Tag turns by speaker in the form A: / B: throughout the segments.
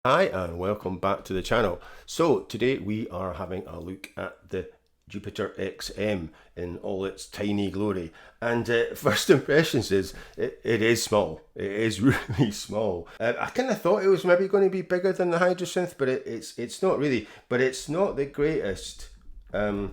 A: Hi and welcome back to the channel. So today we are having a look at the Jupiter XM in all its tiny glory. And first impressions is it is small. It is really small. I kind of thought it was maybe going to be bigger than the Hydrosynth, but it's not really. But it's not the greatest. There's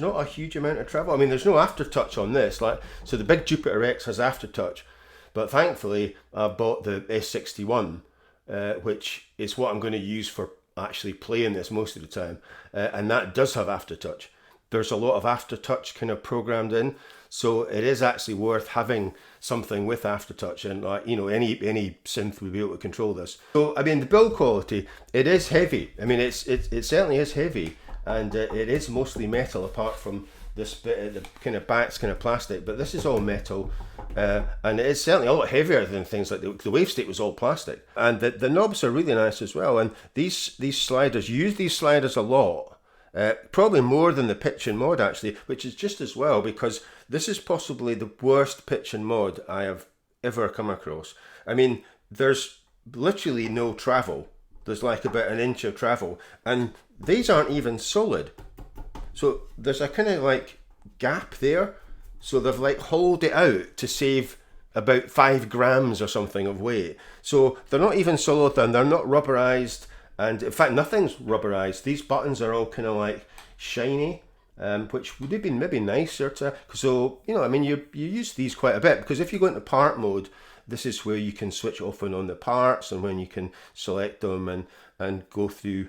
A: not a huge amount of travel. I mean, there's no aftertouch on this. So the big Jupiter X has aftertouch, but thankfully I bought the S61. Which is what I'm going to use for actually playing this most of the time. And that does have aftertouch. There's a lot of aftertouch kind of programmed in, so it is actually worth having something with aftertouch, and any synth would be able to control this. So I mean, the build quality, it is heavy. I mean, it certainly is heavy, and it is mostly metal apart from this bit, the kind of back's kind of plastic, but this is all metal. And it is certainly a lot heavier than things like the wave state was all plastic. And the knobs are really nice as well. And these sliders, you use these sliders a lot, probably more than the pitch and mod actually, which is just as well, because this is possibly the worst pitch and mod I have ever come across. I mean, there's literally no travel. There's like about an inch of travel, and these aren't even solid. So there's a kind of like gap there. So they've like hollowed it out to save about 5 grams or something of weight. So they're not even solid and they're not rubberized. And in fact, nothing's rubberized. These buttons are all kind of like shiny, which would have been maybe nicer to. So, I mean, you use these quite a bit, because if you go into part mode, this is where you can switch off and on the parts, and when you can select them and go through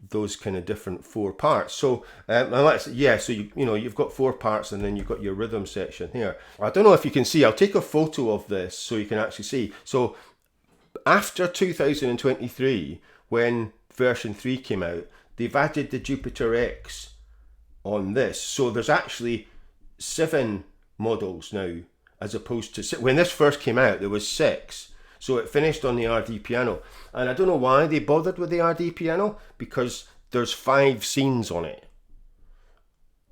A: those kind of different 4 parts. So so you've got 4 parts, and then you've got your rhythm section here. I don't know if you can see. I'll take a photo of this so you can actually see. So after 2023, when version 3 came out, they've added the Jupiter X on this. So there's actually 7 models now, as opposed to when this first came out there was 6. So it finished on the RD piano, and I don't know why they bothered with the RD piano, because there's 5 scenes on it.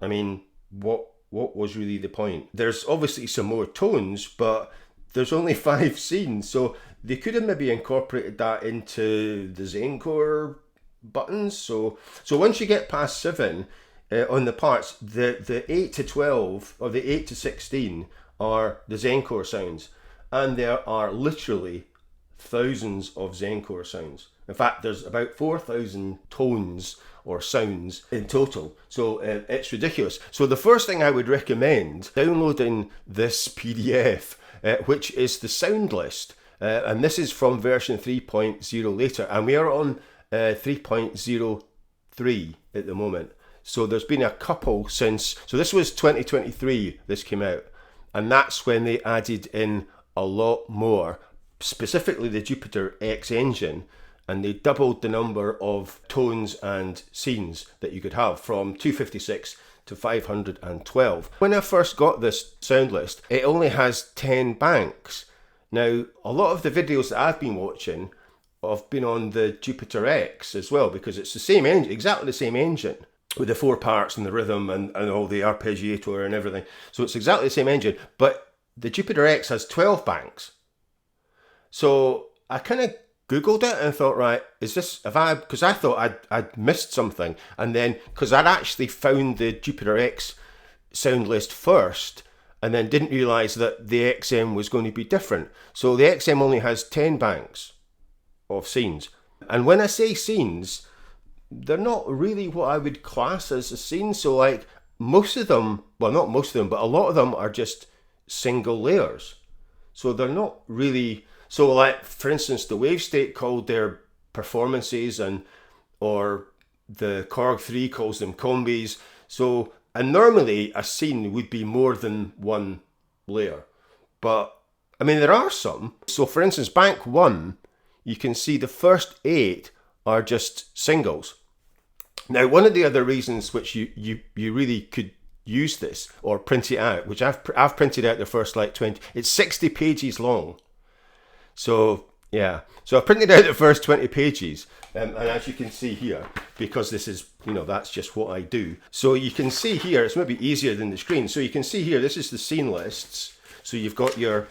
A: I mean, what was really the point? There's obviously some more tones, but there's only 5 scenes, so they could have maybe incorporated that into the Zencore buttons. So once you get past 7 on the parts, the 8 to 12 or the 8 to 16 are the Zencore sounds. And there are literally thousands of Zencore sounds. In fact, there's about 4,000 tones or sounds in total. So it's ridiculous. So the first thing I would recommend, downloading this PDF, which is the sound list. And this is from version 3.0 later. And we are on 3.03 at the moment. So there's been a couple since. So this was 2023, this came out. And that's when they added in a lot more, specifically the Jupiter X engine, and they doubled the number of tones and scenes that you could have from 256 to 512. When I first got this sound list, it only has 10 banks. Now, a lot of the videos that I've been watching have been on the Jupiter X as well, because it's the same engine, exactly the same engine, with the 4 parts and the rhythm and all the arpeggiator and everything. So it's exactly the same engine, but the Jupiter X has 12 banks. So I kind of Googled it and thought, right, because I thought I'd missed something. And then, because I'd actually found the Jupiter X sound list first, and then didn't realize that the XM was going to be different. So the XM only has 10 banks of scenes. And when I say scenes, they're not really what I would class as a scene. So like most of them, well, not most of them, but a lot of them are just single layers. So they're not really. So like, for instance, the wave state called their performances, or the Korg 3 calls them combis. So, and normally a scene would be more than one layer, but I mean there are some. So for instance, bank 1, you can see the first 8 are just singles. Now, one of the other reasons which you really could use this or print it out, which I've printed out the first like 20, it's 60 pages long. So yeah, so I've printed out the first 20 pages, and as you can see here, because this is, that's just what I do. So you can see here, it's maybe easier than the screen. So you can see here, this is the scene lists. So you've got your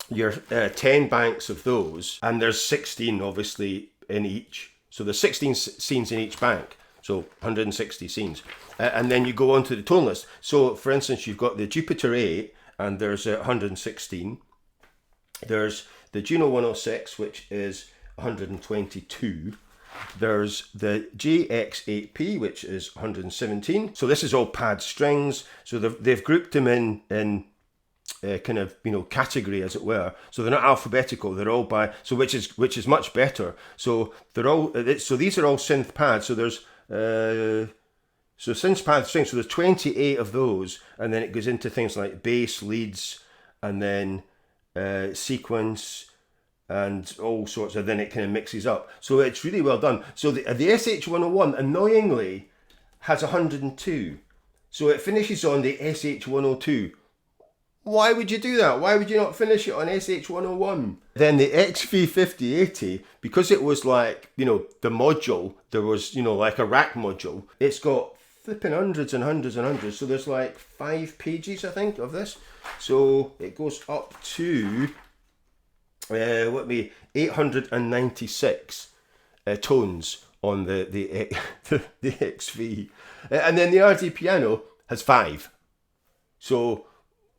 A: your 10 banks of those, and there's 16 obviously in each. So there's 16 scenes in each bank, so 160 scenes. And then you go on to the tone list. So for instance, you've got the Jupiter 8, and there's 116. There's the Juno 106, which is 122. There's the JX8P, which is 117. So this is all pad strings. So they've grouped them in kind of, you know, category, as it were. So they're not alphabetical. They're all by, so which is much better. So they're all, so these are all synth pads. So there's so synth pad strings. So there's 28 of those, and then it goes into things like bass, leads, and then sequence, and all sorts of, then it kind of mixes up. So it's really well done. So the SH101 annoyingly has 102. So it finishes on the SH102. Why would you do that? Why would you not finish it on SH101? Then the XV5080, because it was like, you know, the module, there was, you know, like a rack module. It's got flipping hundreds and hundreds and hundreds. So there's like 5 pages, I think, of this. So it goes up to 896 tones on the XV, and then the RD piano has 5. So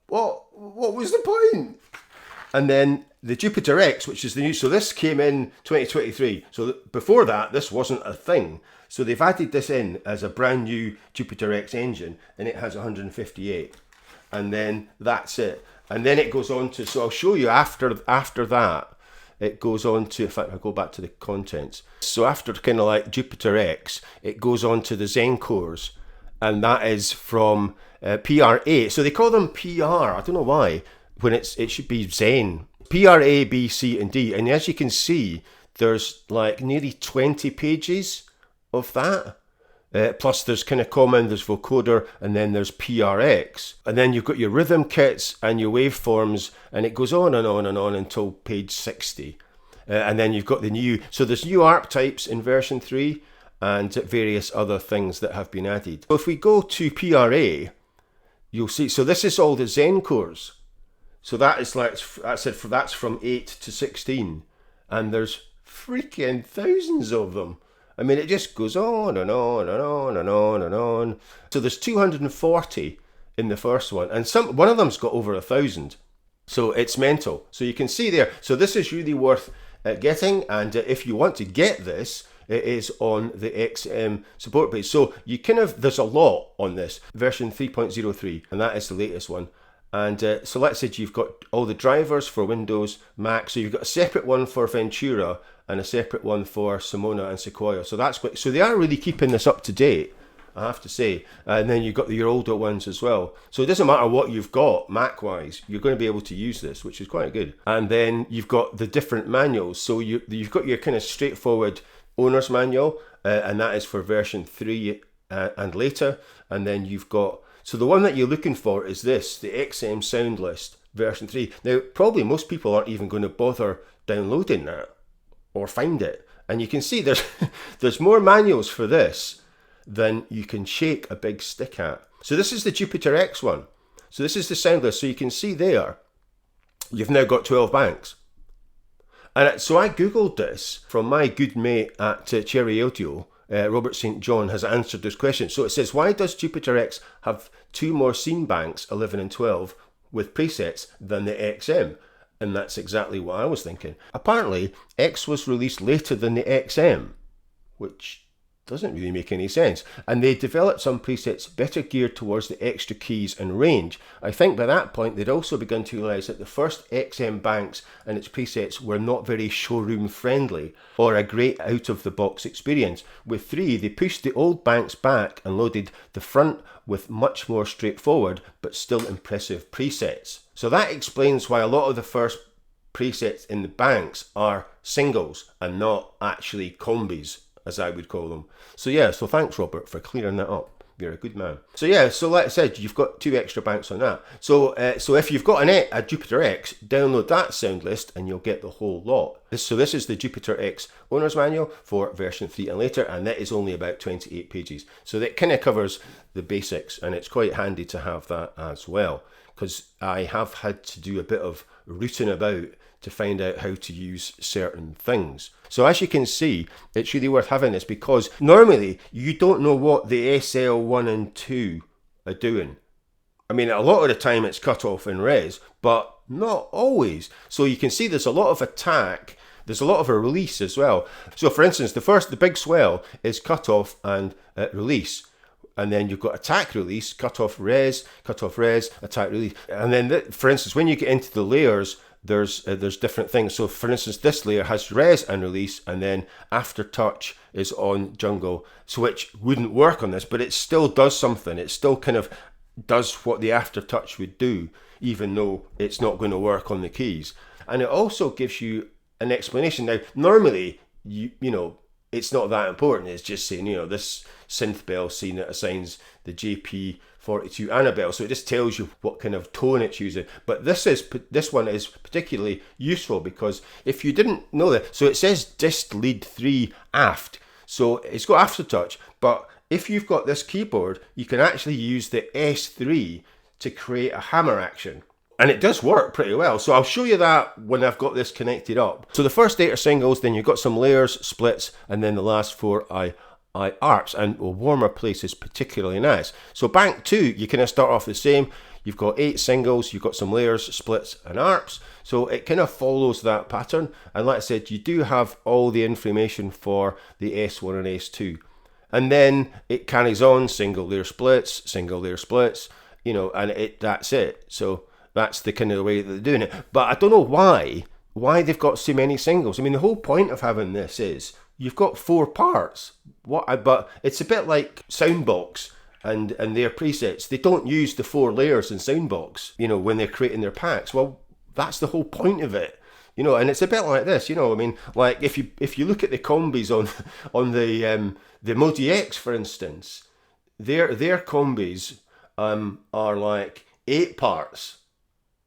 A: what was the point? And then the Jupiter X, which is the new, so this came in 2023. So before that, this wasn't a thing. So they've added this in as a brand new Jupiter X engine, and it has 158. And then that's it. And then it goes on to, so I'll show you after that, it goes on to, in fact, I'll go back to the contents. So after kind of like Jupiter X, it goes on to the Zen cores, and that is from PR8. So they call them PR, I don't know why, when it should be Zen. PR-A, B, C, and D. And as you can see, there's like nearly 20 pages of that. Plus there's kind of common, there's vocoder, and then there's PRX. And then you've got your rhythm kits and your waveforms, and it goes on and on and on until page 60. And then you've got the new, so there's new archetypes in version 3 and various other things that have been added. So if we go to PRA, you'll see, so this is all the Zen cores. So that is like, that's from 8 to 16. And there's freaking thousands of them. I mean, it just goes on and on and on and on and on. So there's 240 in the first one, and one of them's got over 1,000. So it's mental. So you can see there. So this is really worth getting, and if you want to get this, it is on the XM support page. So you kind of, there's a lot on this, version 3.03, and that is the latest one. And so let's say you've got all the drivers for Windows, Mac. So you've got a separate one for Ventura and a separate one for Simona and Sequoia. So that's quite, so they are really keeping this up to date, I have to say. And then you've got your older ones as well. So it doesn't matter what you've got Mac-wise, you're going to be able to use this, which is quite good. And then you've got the different manuals. So you've got your kind of straightforward owner's manual, and that is for version 3 and later. And then you've got, so the one that you're looking for is this, the XM Sound List version 3. Now, probably most people aren't even going to bother downloading that or find it. And you can see there's more manuals for this than you can shake a big stick at. So this is the Jupiter X one. So this is the sound list. So you can see there, you've now got 12 banks. And so I Googled this from my good mate at Cherry Audio. Robert St. John has answered this question. So it says, why does Jupiter X have 2 more scene banks, 11 and 12, with presets than the XM? And that's exactly what I was thinking. Apparently, X was released later than the XM, which doesn't really make any sense. And they developed some presets better geared towards the extra keys and range. I think by that point, they'd also begun to realise that the first XM banks and its presets were not very showroom friendly or a great out-of-the-box experience. With 3, they pushed the old banks back and loaded the front with much more straightforward but still impressive presets. So that explains why a lot of the first presets in the banks are singles and not actually combis, as I would call them. So yeah, so thanks Robert for clearing that up. You're a good man. So yeah, so like I said, you've got 2 extra banks on that. So if you've got a Jupiter X, download that sound list and you'll get the whole lot. So this is the Jupiter X owner's manual for version 3 and later, and that is only about 28 pages. So that kind of covers the basics, and it's quite handy to have that as well, because I have had to do a bit of rooting about to find out how to use certain things. So as you can see, it's really worth having this, because normally you don't know what the SL1 and 2 are doing. I mean, a lot of the time it's cut off in res, but not always. So you can see there's a lot of attack, there's a lot of a release as well. So for instance, the big swell is cut off and release. And then you've got attack release, cut off res, attack release. And then, for instance, when you get into the layers, there's different things. So for instance, this layer has res and release, and then aftertouch is on jungle, so which wouldn't work on this, but it still does something. It still kind of does what the aftertouch would do, even though it's not going to work on the keys. And it also gives you an explanation. Now, normally, you know, it's not that important. It's just saying, you know, this synth bell scene that assigns the JP42 and a bell. So it just tells you what kind of tone it's using. But this one is particularly useful, because if you didn't know that, so it says dist lead 3 aft. So it's got aftertouch, but if you've got this keyboard, you can actually use the S3 to create a hammer action. And it does work pretty well. So I'll show you that when I've got this connected up. So the first 8 are singles, then you've got some layers, splits, and then the last 4 are ARPs. And a warmer place is particularly nice. So bank 2, you kind of start off the same. You've got 8 singles, you've got some layers, splits, and ARPs. So it kind of follows that pattern. And like I said, you do have all the information for the S1 and S2. And then it carries on, single layer splits, you know, and that's it. So that's the kind of way that they're doing it. But I don't know why they've got so many singles. I mean, the whole point of having this is you've got 4 parts. But it's a bit like Soundbox and their presets. They don't use the 4 layers in Soundbox, you know, when they're creating their packs. Well, that's the whole point of it. You know, and it's a bit like this, you know. I mean, like if you look at the combis on the Modi X, for instance, their combis are like 8 parts.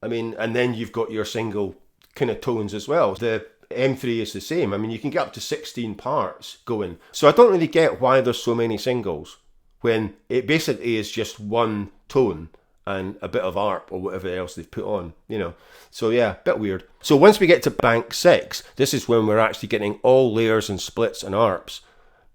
A: I mean, and then you've got your single kind of tones as well. The M3 is the same. I mean, you can get up to 16 parts going. So I don't really get why there's so many singles when it basically is just one tone and a bit of ARP or whatever else they've put on, you know. So yeah, bit weird. So once we get to bank 6, this is when we're actually getting all layers and splits and ARPs.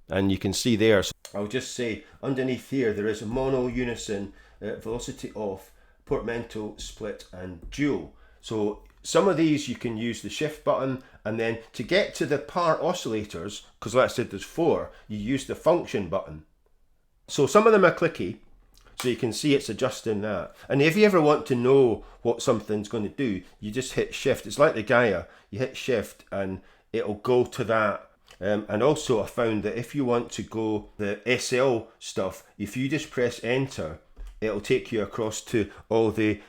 A: And you can see there, so I'll just say underneath here there is a mono, unison, velocity off, portamento, split, and dual. So some of these you can use the shift button, and then to get to the part oscillators, because like I said there's 4, you use the function button. So some of them are clicky, so you can see it's adjusting that. And if you ever want to know what something's going to do, you just hit shift. It's like the Gaia, you hit shift and it'll go to that. And also I found that if you want to go the SL stuff, if you just press enter, it'll take you across to all the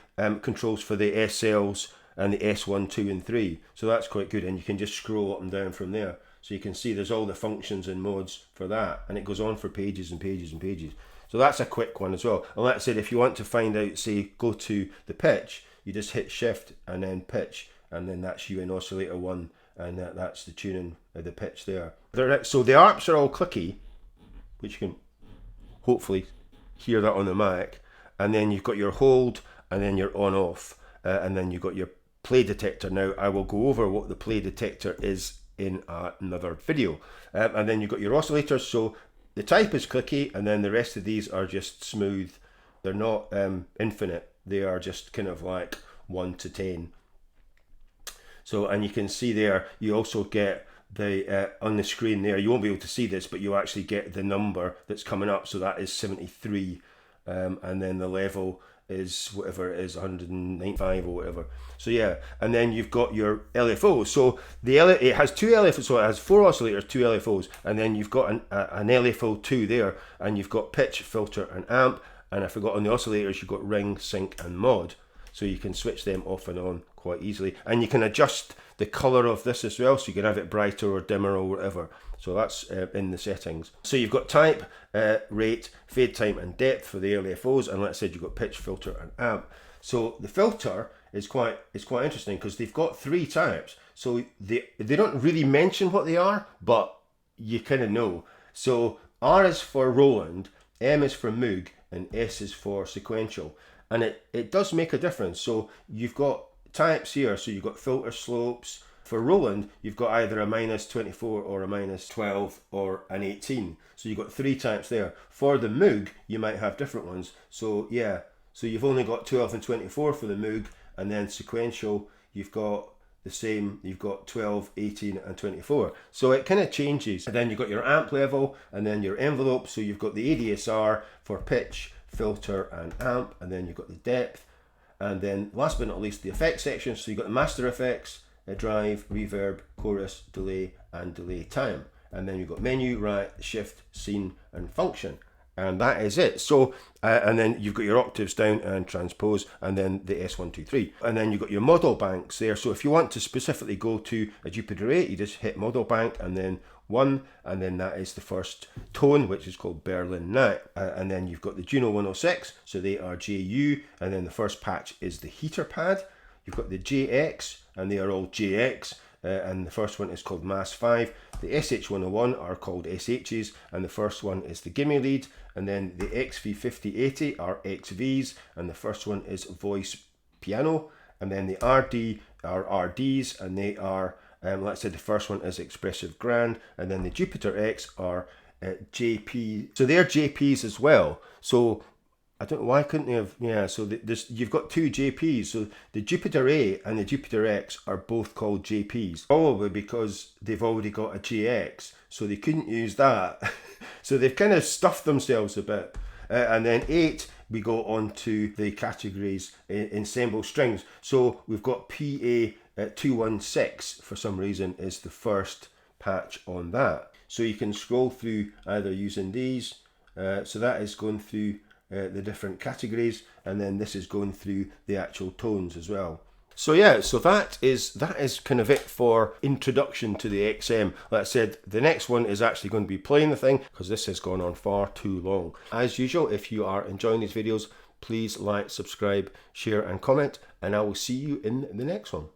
A: controls for the SLs and the S1, 2 and 3. So that's quite good, and you can just scroll up and down from there. So you can see there's all the functions and modes for that, and it goes on for pages and pages and pages. So that's a quick one as well. And like I said, if you want to find out, say, go to the pitch, you just hit shift and then pitch, and then that's you in oscillator 1, and that's the tuning of the pitch there. So the ARPs are all clicky, which you can hopefully hear that on the Mac, and then you've got your hold, and then your on off, and then you've got your play detector. Now I will go over what the play detector is in another video, and then you've got your oscillators. So the type is clicky, and then the rest of these are just smooth. They're not infinite, they are just kind of like 1 to 10. So, and you can see there, you also get the on the screen there, you won't be able to see this, but you actually get the number that's coming up. So that is 73, and then the level is whatever it is, 195 or whatever. So yeah, and then you've got your LFO. So it has 2 LFOs, so it has 4 oscillators, 2 LFOs, and then you've got an LFO2 there, and you've got pitch, filter, and amp. And I forgot on the oscillators, you've got ring, sync, and mod. So you can switch them off and on quite easily, and you can adjust the color of this as well, so you can have it brighter or dimmer or whatever. So that's in the settings. So you've got type, rate, fade time, and depth for the LFOs, and like I said, you've got pitch, filter, and amp. So the filter is quite interesting because they've got 3 types. So they don't really mention what they are, but you kind of know. So R is for Roland, M is for Moog, and S is for sequential. and it does make a difference. So you've got types here, so you've got filter slopes. For Roland, you've got either a -24 or a -12 or an 18. So you've got 3 types there. For the Moog, you might have different ones. So yeah, so you've only got 12 and 24 for the Moog, and then sequential, you've got the same, you've got 12, 18 and 24. So it kind of changes. And then you've got your amp level and then your envelope. So you've got the ADSR for pitch, filter and amp, and then you've got the depth. And then last but not least, the effects section. So you've got the master effects, drive, reverb, chorus, delay and delay time. And then you've got menu, right, shift, scene and function. And that is it. So, and then you've got your octaves down and transpose, and then the S123. And then you've got your model banks there. So if you want to specifically go to a Jupiter 8, you just hit model bank and then 1, and then that is the first tone, which is called Berlin Nat. And then you've got the Juno 106, so they are JU, and then the first patch is the heater pad. You've got the JX, and they are all JX. And the first one is called Mass 5. The SH101 are called SHs, and the first one is the Gimme Lead, and then the XV5080 are XVs, and the first one is Voice Piano, and then the RD are RDs, and they are, let's say the first one is Expressive Grand, and then the Jupiter X are JP. So they're JPs as well. So I don't know, why couldn't they have, yeah, so you've got 2 JPs, so the Jupiter A and the Jupiter X are both called JPs, probably because they've already got a JX, so they couldn't use that. So they've kind of stuffed themselves a bit. And then 8, we go on to the categories ensemble strings. So we've got PA216, for some reason, is the first patch on that. So you can scroll through either using these, so that is going through the different categories, and then this is going through the actual tones as well. So yeah, so that is kind of it for introduction to the XM. Like I said, the next one is actually going to be playing the thing, because this has gone on far too long. As usual, if you are enjoying these videos, please like, subscribe, share and comment, and I will see you in the next one.